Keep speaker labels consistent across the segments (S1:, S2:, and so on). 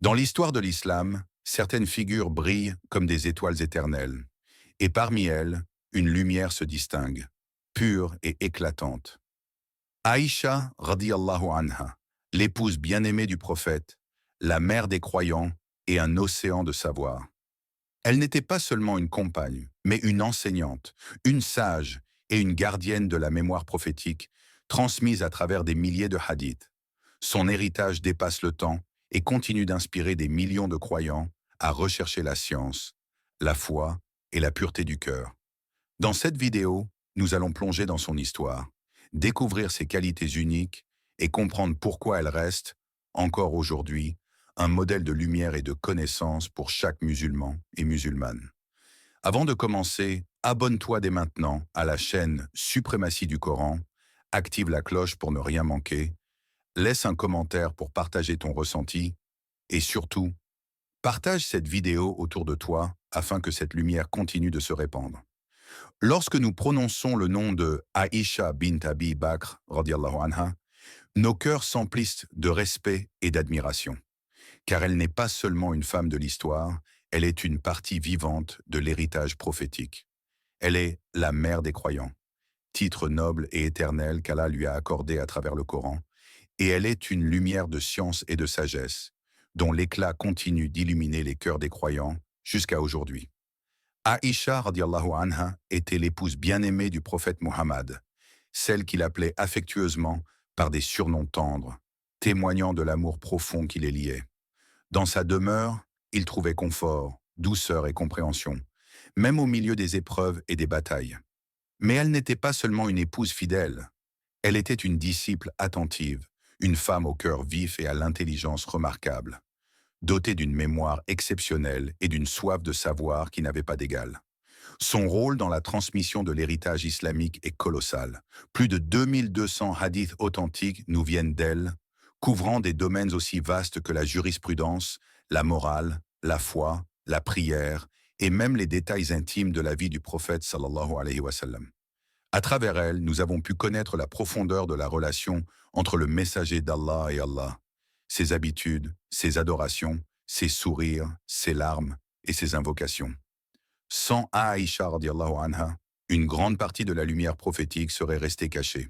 S1: Dans l'histoire de l'islam, certaines figures brillent comme des étoiles éternelles, et parmi elles, une lumière se distingue, pure et éclatante. Aïcha radiyallahu anha, l'épouse bien-aimée du prophète, la mère des croyants et un océan de savoir. Elle n'était pas seulement une compagne, mais une enseignante, une sage et une gardienne de la mémoire prophétique, transmise à travers des milliers de hadiths. Son héritage dépasse le temps et continue d'inspirer des millions de croyants à rechercher la science, la foi et la pureté du cœur. Dans cette vidéo, nous allons plonger dans son histoire, découvrir ses qualités uniques et comprendre pourquoi elle reste, encore aujourd'hui, un modèle de lumière et de connaissance pour chaque musulman et musulmane. Avant de commencer, abonne-toi dès maintenant à la chaîne Suprématie du Coran, active la cloche pour ne rien manquer, laisse un commentaire pour partager ton ressenti et surtout, partage cette vidéo autour de toi afin que cette lumière continue de se répandre. Lorsque nous prononçons le nom de Aïcha bint Abi Bakr, radiallahu anha, nos cœurs s'emplissent de respect et d'admiration, car elle n'est pas seulement une femme de l'histoire, elle est une partie vivante de l'héritage prophétique. Elle est la mère des croyants, titre noble et éternel qu'Allah lui a accordé à travers le Coran, et elle est une lumière de science et de sagesse, dont l'éclat continue d'illuminer les cœurs des croyants jusqu'à aujourd'hui. Aïcha radiallahu anha était l'épouse bien-aimée du prophète Muhammad, celle qu'il appelait affectueusement par des surnoms tendres, témoignant de l'amour profond qui les liait. Dans sa demeure, il trouvait confort, douceur et compréhension, même au milieu des épreuves et des batailles. Mais elle n'était pas seulement une épouse fidèle, elle était une disciple attentive, une femme au cœur vif et à l'intelligence remarquable, dotée d'une mémoire exceptionnelle et d'une soif de savoir qui n'avait pas d'égal. Son rôle dans la transmission de l'héritage islamique est colossal. Plus de 2200 hadiths authentiques nous viennent d'elle, couvrant des domaines aussi vastes que la jurisprudence, la morale, la foi, la prière et même les détails intimes de la vie du prophète sallallahu alayhi wa sallam. À travers elle, nous avons pu connaître la profondeur de la relation entre le messager d'Allah et Allah, ses habitudes, ses adorations, ses sourires, ses larmes et ses invocations. Sans Aïcha radiallahu anha, une grande partie de la lumière prophétique serait restée cachée.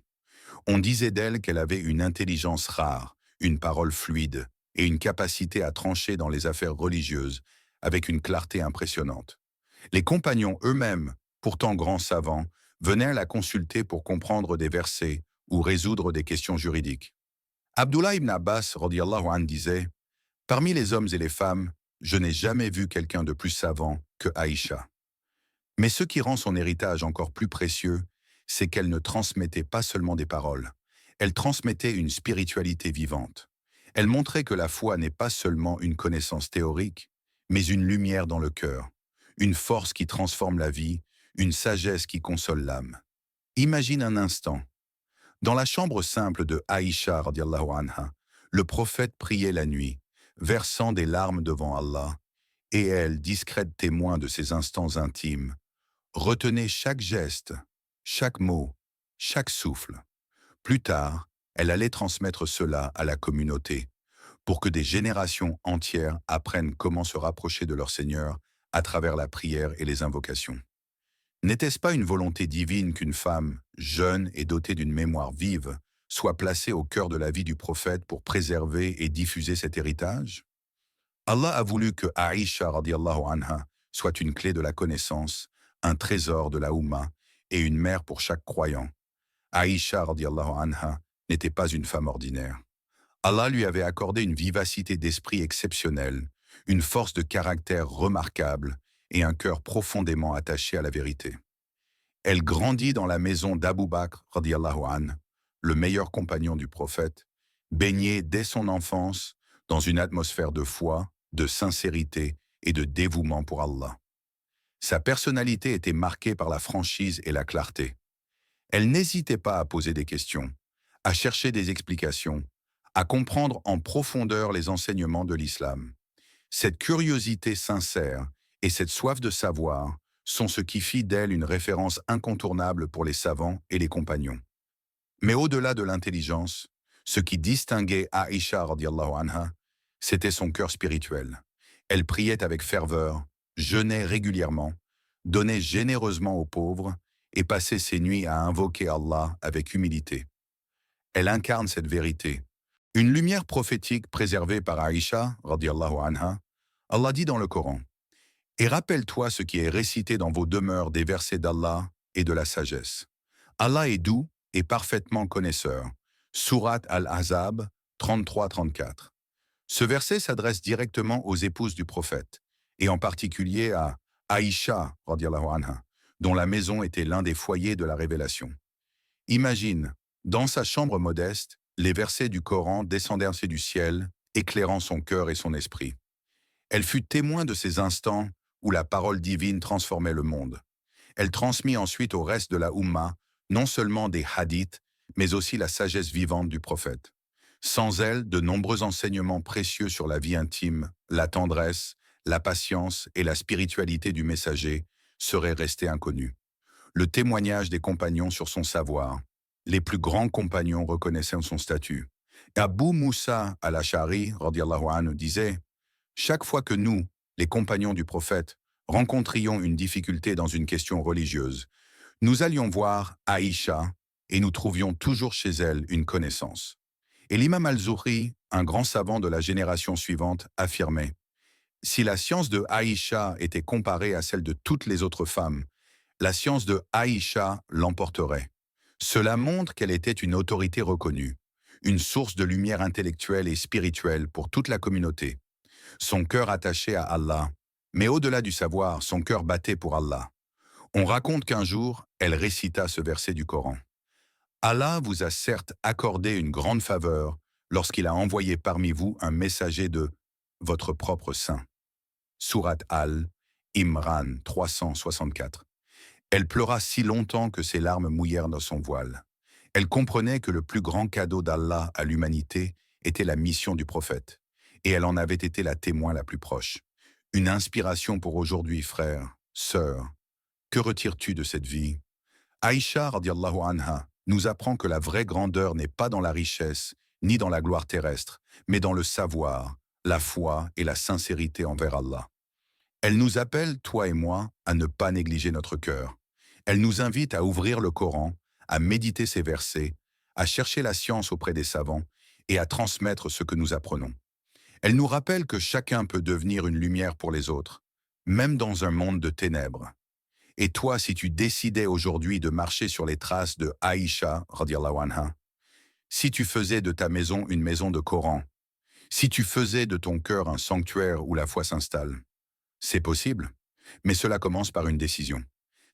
S1: On disait d'elle qu'elle avait une intelligence rare, une parole fluide et une capacité à trancher dans les affaires religieuses avec une clarté impressionnante. Les compagnons eux-mêmes, pourtant grands savants, venaient la consulter pour comprendre des versets ou résoudre des questions juridiques. Abdullah ibn Abbas radiallahu anhu disait « Parmi les hommes et les femmes, je n'ai jamais vu quelqu'un de plus savant que Aïcha. » Mais ce qui rend son héritage encore plus précieux, c'est qu'elle ne transmettait pas seulement des paroles, elle transmettait une spiritualité vivante. Elle montrait que la foi n'est pas seulement une connaissance théorique, mais une lumière dans le cœur, une force qui transforme la vie, une sagesse qui console l'âme. Imagine un instant. Dans la chambre simple de Aïcha radiallahu anha, le prophète priait la nuit, versant des larmes devant Allah, et elle, discrète témoin de ses instants intimes, retenait chaque geste, chaque mot, chaque souffle. Plus tard, elle allait transmettre cela à la communauté, pour que des générations entières apprennent comment se rapprocher de leur Seigneur à travers la prière et les invocations. N'était-ce pas une volonté divine qu'une femme, jeune et dotée d'une mémoire vive, soit placée au cœur de la vie du prophète pour préserver et diffuser cet héritage? Allah a voulu que Aïcha radiallahu anha soit une clé de la connaissance, un trésor de la Oumma et une mère pour chaque croyant. Aïcha radiallahu anha n'était pas une femme ordinaire. Allah lui avait accordé une vivacité d'esprit exceptionnelle, une force de caractère remarquable et un cœur profondément attaché à la vérité. Elle grandit dans la maison d'Abu Bakr radiallahu anhu, le meilleur compagnon du prophète, baignée dès son enfance dans une atmosphère de foi, de sincérité et de dévouement pour Allah. Sa personnalité était marquée par la franchise et la clarté. Elle n'hésitait pas à poser des questions, à chercher des explications, à comprendre en profondeur les enseignements de l'islam. Cette curiosité sincère et cette soif de savoir sont ce qui fit d'elle une référence incontournable pour les savants et les compagnons. Mais au-delà de l'intelligence, ce qui distinguait Aïcha radiallahu anha, C'était son cœur spirituel. Elle priait avec ferveur, jeûnait régulièrement, donnait généreusement aux pauvres et passait ses nuits à invoquer Allah avec humilité. Elle incarne cette vérité. Une lumière prophétique préservée par Aïcha, radiallahu anha, Allah dit dans le Coran, « Et rappelle-toi ce qui est récité dans vos demeures des versets d'Allah et de la sagesse. Allah est doux et parfaitement connaisseur. » Sourate Al-Ahzab 33-34. Ce verset s'adresse directement aux épouses du prophète, et en particulier à Aïcha, radiallahu anha, dont la maison était l'un des foyers de la révélation. Imagine, dans sa chambre modeste, les versets du Coran descendaient du ciel, éclairant son cœur et son esprit. Elle fut témoin de ces instants où la parole divine transformait le monde. Elle transmit ensuite au reste de la Oumma non seulement des hadiths, mais aussi la sagesse vivante du prophète. Sans elle, de nombreux enseignements précieux sur la vie intime, la tendresse, la patience et la spiritualité du messager seraient restés inconnus. Le témoignage des compagnons sur son savoir. Les plus grands compagnons reconnaissaient son statut. Abu Moussa al-Ash'ari, radiallahu anhu, disait « Chaque fois que nous, les compagnons du prophète, rencontrions une difficulté dans une question religieuse, nous allions voir Aïcha et nous trouvions toujours chez elle une connaissance. » Et l'imam al-Zuhri, un grand savant de la génération suivante, affirmait « Si la science de Aïcha était comparée à celle de toutes les autres femmes, la science de Aïcha l'emporterait. Cela montre qu'elle était une autorité reconnue, une source de lumière intellectuelle et spirituelle pour toute la communauté. Son cœur attaché à Allah, mais au-delà du savoir, son cœur battait pour Allah. On raconte qu'un jour, elle récita ce verset du Coran. Allah vous a certes accordé une grande faveur lorsqu'il a envoyé parmi vous un messager de votre propre sein. Sourate Al-Imran 364. Elle pleura si longtemps que ses larmes mouillèrent dans son voile. Elle comprenait que le plus grand cadeau d'Allah à l'humanité était la mission du prophète, et elle en avait été la témoin la plus proche. Une inspiration pour aujourd'hui, frère, sœur. Que retires-tu de cette vie? Aïcha, radiallahu anha, nous apprend que la vraie grandeur n'est pas dans la richesse, ni dans la gloire terrestre, mais dans le savoir, la foi et la sincérité envers Allah. Elle nous appelle, toi et moi, à ne pas négliger notre cœur. Elle nous invite à ouvrir le Coran, à méditer ses versets, à chercher la science auprès des savants et à transmettre ce que nous apprenons. Elle nous rappelle que chacun peut devenir une lumière pour les autres, même dans un monde de ténèbres. Et toi, si tu décidais aujourd'hui de marcher sur les traces de Aïcha, radiallahu anha, si tu faisais de ta maison une maison de Coran, si tu faisais de ton cœur un sanctuaire où la foi s'installe, c'est possible, mais cela commence par une décision,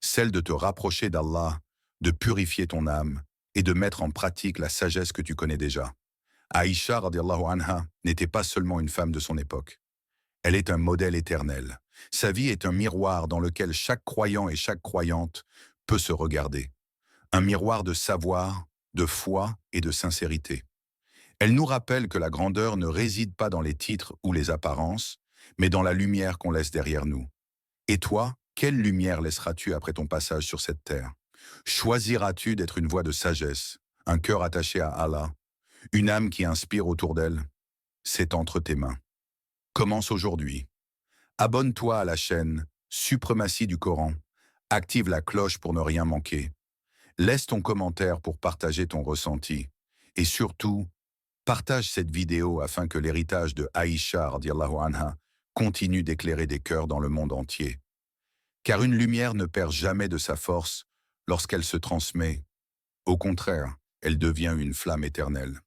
S1: celle de te rapprocher d'Allah, de purifier ton âme et de mettre en pratique la sagesse que tu connais déjà. Aïcha, radiallahu anha, n'était pas seulement une femme de son époque. Elle est un modèle éternel. Sa vie est un miroir dans lequel chaque croyant et chaque croyante peut se regarder. Un miroir de savoir, de foi et de sincérité. Elle nous rappelle que la grandeur ne réside pas dans les titres ou les apparences, mais dans la lumière qu'on laisse derrière nous. Et toi, quelle lumière laisseras-tu après ton passage sur cette terre? Choisiras-tu d'être une voix de sagesse, un cœur attaché à Allah, une âme qui inspire autour d'elle? C'est entre tes mains. Commence aujourd'hui. Abonne-toi à la chaîne Suprématie du Coran. Active la cloche pour ne rien manquer. Laisse ton commentaire pour partager ton ressenti. Et surtout, partage cette vidéo afin que l'héritage de Aïcha radiallahu anha continue d'éclairer des cœurs dans le monde entier. Car une lumière ne perd jamais de sa force lorsqu'elle se transmet. Au contraire, elle devient une flamme éternelle.